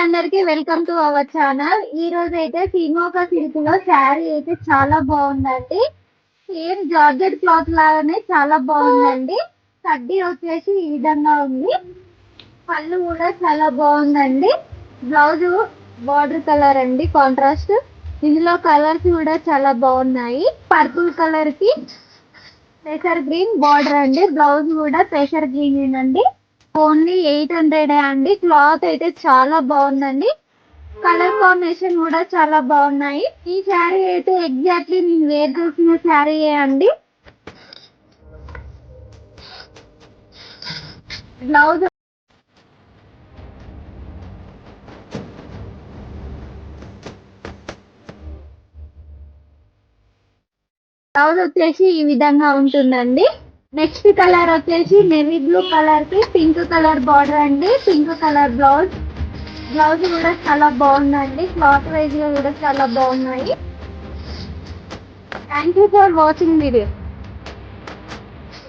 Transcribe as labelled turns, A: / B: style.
A: అందరికి welcome to our channel. ఈ రోజు అయితే సీమోక సిల్క్ లో శారీ అయితే చాలా బాగుందండి. సేమ్ జార్జెట్ క్లాత్ లాగానే చాలా బాగుందండి. కడ్డీ వచ్చేసి ఈ విధంగా ఉంది. పళ్ళు కూడా చాలా బాగుందండి. బ్లౌజ్ బార్డర్ కలర్ అండి, కాంట్రాస్ట్. ఇందులో కలర్స్ కూడా చాలా బాగున్నాయి. పర్పుల్ కలర్ కి పెసర్ గ్రీన్ బార్డర్ అండి. బ్లౌజ్ కూడా పెసర్ గ్రీన్ అండి. ఓన్లీ 800 అండి. క్లాత్ అయితే చాలా బాగుందండి. కలర్ కాంబినేషన్ కూడా చాలా బాగున్నాయి. ఈ శారీ అయితే ఎగ్జాక్ట్లీ నేను వేర్ చేసిన శారీ అండి. బ్లౌజ్ బ్లౌజ్ వచ్చేసి ఈ విధంగా ఉంటుందండి. నెక్స్ట్ కలర్ వచ్చేసి నేవీ బ్లూ కలర్ కి పింక్ కలర్ బార్డర్ అండి. Pink colour blouse. బ్లౌజ్ కూడా చాలా బాగుందండి. క్లాత్ వైజ్ కూడా చాలా బాగున్నాయి. Thank you for watching video.